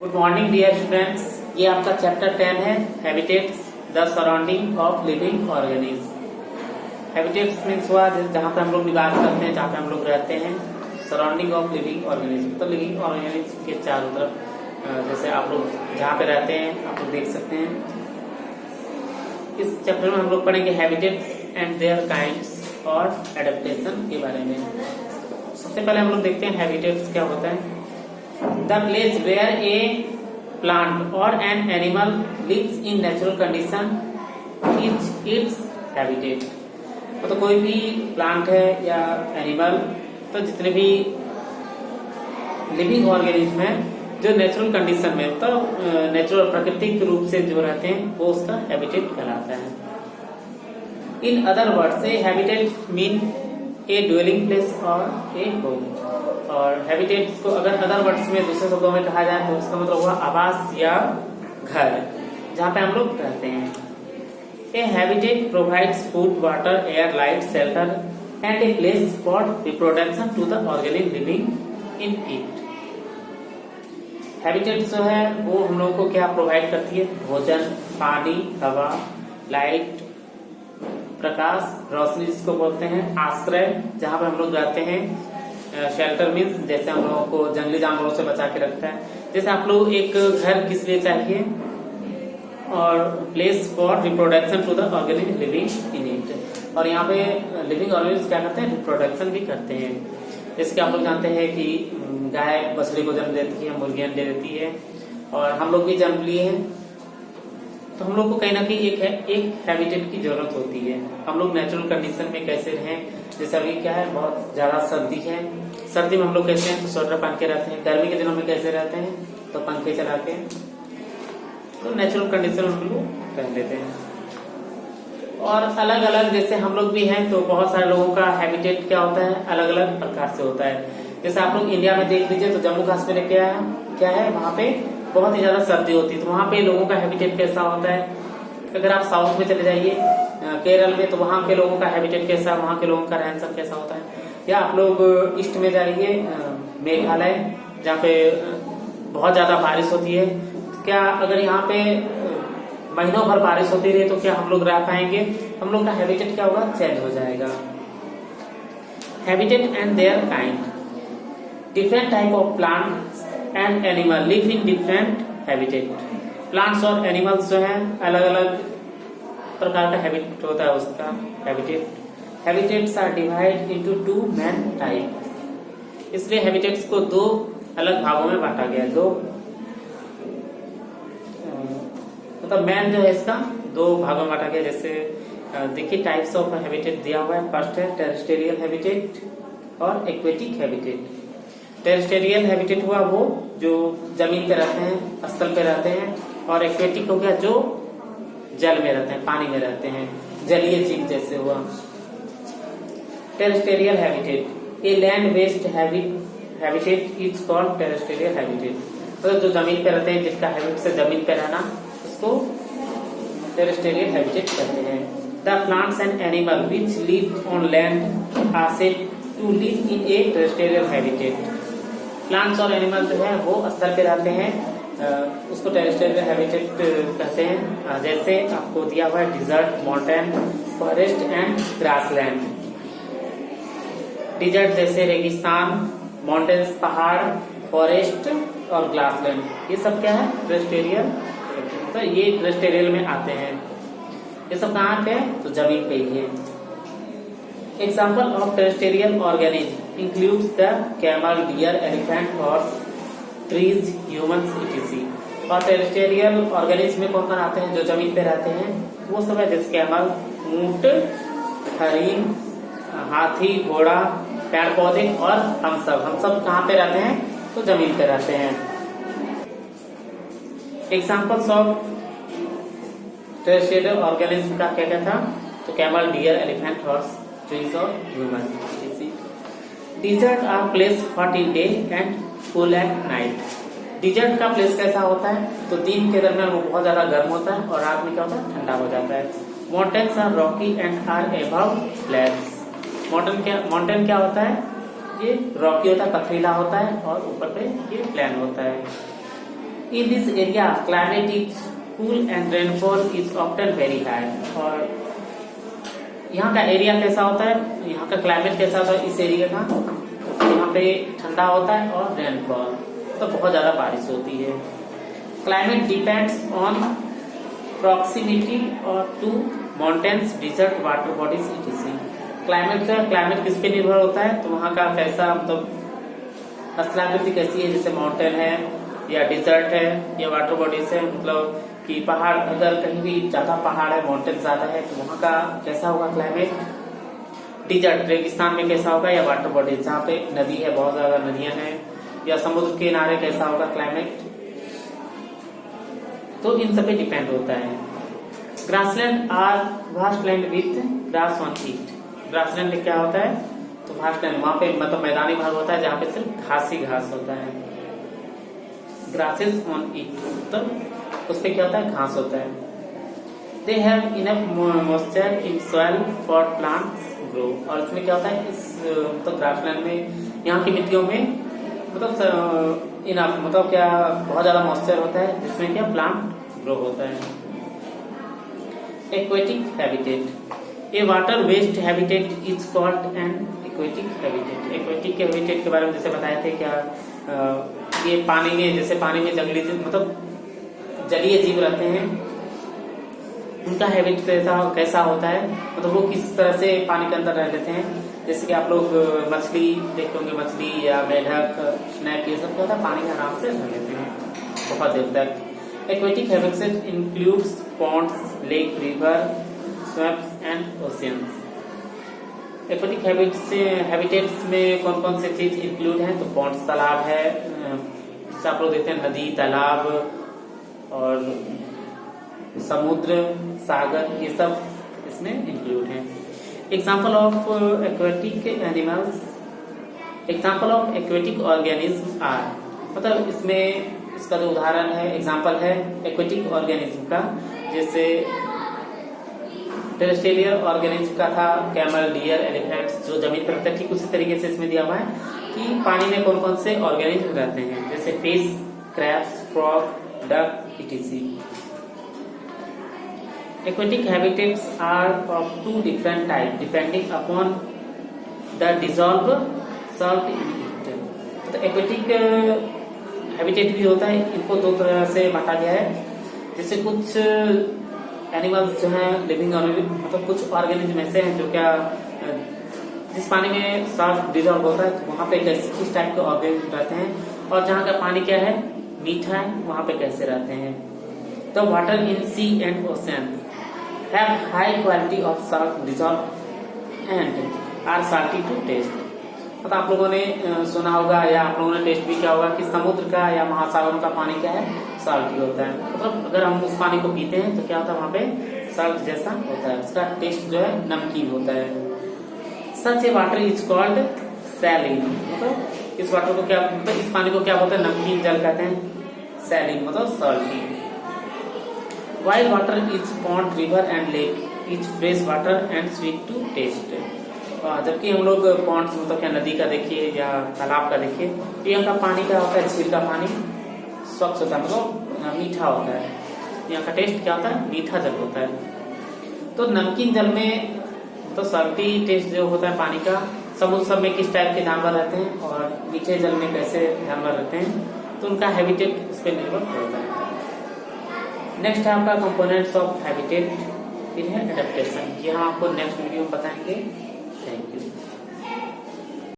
Good morning dear students. ये आपका chapter 10 है, habitats the surrounding of living organism. Habitats means हुआ जहाँ पे हम लोग निवास करते हैं, जहाँ पे हम लोग रहते हैं। सराउंडिंग ऑफ लिविंग ऑर्गेनिज्म, तो लिविंग ऑर्गेनिज्म के चारों तरफ जैसे आप लोग जहाँ पे रहते हैं आप लोग देख सकते हैं। इस चैप्टर में हम लोग पढ़ेंगे हैबिटेट्स एंड देयर काइंड्स और एडेप्टेशन के बारे में। सबसे पहले हम लोग देखते हैं हैबिटेट्स क्या होता है। The place where a plant or an animal lives in natural condition is its habitat। तो कोई भी प्लांट है या एनिमल, तो जितने भी लिविंग ऑर्गेनिज्म है जो नेचुरल कंडीशन में, तो नेचुरल प्राकृतिक रूप से जो रहते हैं वो उसका हैबिटेट कहलाता है। In other words A habitat mean A dwelling place और ए होम। और हैबिटेट को अगर अदर वर्ड्स में दूसरे शब्दों में कहा जाए तो उसका मतलब हुआ आवास या घर, जहाँ पे हम लोग रहते हैं। A habitat provides food, water, air, light, shelter and a place for reproduction to the organism living in it. Habitat जो है वो हम लोग को क्या प्रोवाइड करती है? भोजन, पानी, हवा, लाइट, प्रकाश, रोशनी जिसको बोलते हैं, आश्रय जहाँ पे हम लोग रहते हैं, शेल्टर मीन्स जैसे हम लोगों को जंगली जानवरों से बचा के रखता है। जैसे आप लोग एक घर किस लिए चाहिए, और place for reproduction to the organism living in it. और यहाँ पे लिविंग ऑर्गेनिज्म क्या करते हैं? रिप्रोडक्शन भी करते हैं। जैसे कि आप लोग जानते हैं कि गाय बछड़ी को जन्म देती है, मुर्गियां दे देती है, और हम लोग भी जन्म लिए हैं, तो हम लोग को कहीं ना कहीं एक हैबिटेट की जरूरत होती है। हम लोग नेचुरल कंडीशन में कैसे रहें? जैसे अभी क्या है, बहुत ज्यादा सर्दी है, सर्दी में हम लोग कैसे हैं तो स्वेटर पहन के रहते हैं। गर्मी के दिनों में कैसे रहते हैं तो पंखे चला के, तो नेचुरल कंडीशन हम लोग रह लेते हैं। और अलग अलग जैसे हम लोग भी हैं, तो बहुत सारे लोगों का हैबिटेट क्या होता है, अलग अलग प्रकार से होता है। जैसे आप लोग इंडिया में देख लीजिए तो जम्मू कश्मीर में क्या है वहाँ पे बहुत ही ज्यादा सर्दी होती है, तो वहाँ पे लोगों का हैबिटेट कैसा होता है। अगर आप साउथ में चले जाइए केरल में, तो वहाँ के लोगों का हैबिटेट कैसा, वहाँ के लोगों का रहन सहन कैसा होता है। या आप लोग ईस्ट में जाइए मेघालय, जहाँ पे बहुत ज्यादा बारिश होती है, तो क्या अगर यहाँ पे महीनों भर बारिश होती रही तो क्या हम लोग रह पाएंगे? हम लोग का हैबिटेट क्या होगा? चेंज हो जाएगा। Habitat and their kind, different type of plants and animal live in different habitat. Plants और एनिमल्स जो हैं अलग अलग प्रकार का हैबिटेट होता है उसका habitat. Habitats are divide into two main type, इसलिए हैबिटेट्स को दो अलग भागों में बांटा गया है। दो मतलब मेन जो है इसका दो भागों में बांटा गया। जैसे देखिए टाइप्स ऑफ हैबिटेट दिया हुआ है। फर्स्ट है टेरेस्टेरियल हैबिटेट और एक्वेटिक हैबिटेट। टेरेस्टेरियल हैबिटेट हुआ वो जो जमीन पे रहते हैं, स्थल पे रहते हैं, और एक्वेटिक हो गया जो जल में रहते हैं, पानी में रहते हैं, जलीय जीव जैसे हुआ। Terrestrial habitat, a land based habitat is called terrestrial habitat. तो जो जमीन पे रहते हैं, जिसका हैबिट से जमीन पे रहना, उसको टेरेस्टेरियल हैबिटेट कहते हैं। The plants and animal which live on land are said to live in a terrestrial habitat. Plants और एनिमल जो है वो स्थल पे रहते हैं, उसको टेरेस्टेरियल हैबिटेट कहते हैं। जैसे आपको दिया हुआ है desert, mountain, forest and grassland. Desert जैसे रेगिस्तान, माउंटेन्स पहाड़, फॉरेस्ट और ग्रासलैंड, ये सब क्या है? टेरेस्टेरियल। तो ये टेरेस्टेरियल में आते हैं। ये सब कहाँ पे है? तो जमीन पे ही है। Example of terrestrial organism includes the camel, deer, elephant, horse, trees, humans etc. और टेरेस्टेरियल ऑर्गेनिज्म में कौन कौन आते हैं? जो जमीन पे रहते हैं वो सब है, जैसे कैमल, ऊंट, हरिन, हाथी, घोड़ा, पेड़ पौधे, और हम सब कहाँ पे रहते हैं? तो जमीन पे रहते हैं। एग्जाम्पल्स ऑफ टेरेस्टेरियल ऑर्गेनिज्म का क्या क्या था? तो camel, deer, elephant, horse, trees और human. Desert are place hot in day and cool at night. Desert का प्लेस कैसा होता है? तो दिन के दरमियान वो बहुत ज्यादा गर्म होता है और रात में क्या होता है? ठंडा हो जाता है। Mountains are rocky and are above plains. Mountain क्या होता है? ये रॉकी होता है, पथरीला होता है, और ऊपर पे ये प्लेन होता है। In this area climate is cool and rainfall is often very high. और यहाँ का एरिया कैसा होता है, यहाँ का क्लाइमेट कैसा होता है इस एरिया का, यहाँ पे ठंडा होता है और रेनफॉल तो बहुत ज्यादा बारिश होती है। क्लाइमेट डिपेंड्स ऑन प्रॉक्सिमिटी और to mountains, desert, water bodies etc. Climate किस पे निर्भर होता है, तो वहाँ का कैसा मतलब स्थलाकृति कैसी है, जैसे माउंटेन है या डिजर्ट है या वाटर बॉडीज है, मतलब कि पहाड़, अगर कहीं भी ज्यादा पहाड़ है, माउंटेन ज्यादा है तो वहाँ का कैसा होगा क्लाइमेट। डिजर्ट रेगिस्तान में कैसा होगा, या वाटर बॉडीज जहाँ पे नदी है, बहुत ज्यादा नदियां हैं, या समुद्र के किनारे कैसा होगा क्लाइमेट, तो इन सब पे डिपेंड होता है। Grassland are vast land with grass on it. Grassland में क्या होता है, तो वास्ट लैंड, वहां पे मतलब मैदानी भाग होता है जहाँ पे सिर्फ घास ही घास होता है। ग्रासेस ऑन इट, तो उस पे क्या होता है, घास होता है। They have enough moisture in soil for plants grow. और इसमें क्या होता है, इस तो ग्रासलैंड में, यहाँ की मिट्टियों में मतलब इनफ मतलब क्या बहुत ज्यादा मॉइस्चर होता है, जिसमें क्या प्लांट ग्रो होता है। Aquatic habitat, a water waste habitat is called an aquatic habitat. Aquatic habitat के बारे में जैसे बताए थे, क्या ये पानी में, जैसे पानी में जंगली मतलब जलीय जीव रहते हैं, उनका हैबिट कैसा होता है, मतलब वो किस तरह से पानी के अंदर रह लेते हैं। जैसे कि आप लोग मछली देखते होंगे, मछली या मेढक, स्नैक, ये सब क्या होता है, पानी में आराम से रह लेते हैं बहुत देर तक। Aquatic habitat includes ponds, lake, river, swamps and oceans. Aquatic habitats में कौन कौन से चीज इंक्लूड है, तो पॉन्ड्स तालाब है, जैसे आप लोग देखते हैं नदी, तालाब और समुद्र, सागर, ये सब इसमें इंक्लूड है। Example of aquatic animals, example of aquatic organism are, मतलब इसमें इसका जो उदाहरण है, एग्जाम्पल है एक्वेटिक ऑर्गेनिज्म का, जैसे टेरेस्ट्रियल ऑर्गेनिज्म का था कैमल, डियर, एलिफेंट्स, जो जमीन पर रहते हैं। ठीक उसी तरीके से इसमें दिया हुआ है कि पानी में कौन कौन से ऑर्गेनिज्म रहते हैं, जैसे fish, crabs, frog, duck, etc.. Aquatic habitats are of two different types depending upon the dissolved salt in it. तो एक्वेटिक हैबिटेट भी होता है, इनको दो तरह से बांटा गया है। जैसे कुछ एनिमल्स जो हैं लिविंग मतलब कुछ ऑर्गेनिज्म ऐसे हैं जो क्या जिस पानी में सॉल्ट डिजॉल्व होता है, तो वहाँ पे किस टाइप के ऑर्गेनिज्म रहते हैं, और जहाँ का पानी क्या है, मीठा है, वहाँ पे कैसे रहते हैं। तो water in sea and ocean have high quality of salt dissolved and are salty to taste। मतलब आप लोगों ने सुना होगा या आप लोगों ने टेस्ट भी किया होगा कि समुद्र का या महासागरों का पानी क्या है, साल्टी होता है। मतलब अगर हम उस पानी को पीते हैं तो क्या होता है, वहाँ पे साल्ट जैसा होता है, उसका टेस्ट जो है नमकीन होता है। सच ए वाटर इज कॉल्ड सैलिन, मतलब इस वाटर को क्या, मतलब इस पानी को क्या बोलते हैं, नमकीन जल कहते हैं, सैलिन मतलब salty. While water is pond, river and lake is fresh water and sweet to taste। जबकि हम लोग पॉन्ड्स मतलब क्या नदी का देखिए या तालाब का देखिए, तो यहाँ का पानी क्या होता है, झील का पानी स्वच्छ होता है, मतलब मीठा होता है। यहाँ का टेस्ट क्या होता है, मीठा जल होता है। तो नमकीन जल में तो सॉल्टी टेस्ट जो होता है पानी का, समुद्र सब में किस टाइप के जानवर रहते हैं और मीठे जल में कैसे जानवर रहते हैं, तो उनका हैबिटेट उस पर निर्भर होता है। नेक्स्ट है आपका कंपोनेंट्स ऑफ हैबिटेट, फिर है एडेप्टेशन। ये हम आपको नेक्स्ट वीडियो में बताएंगे। Thank you.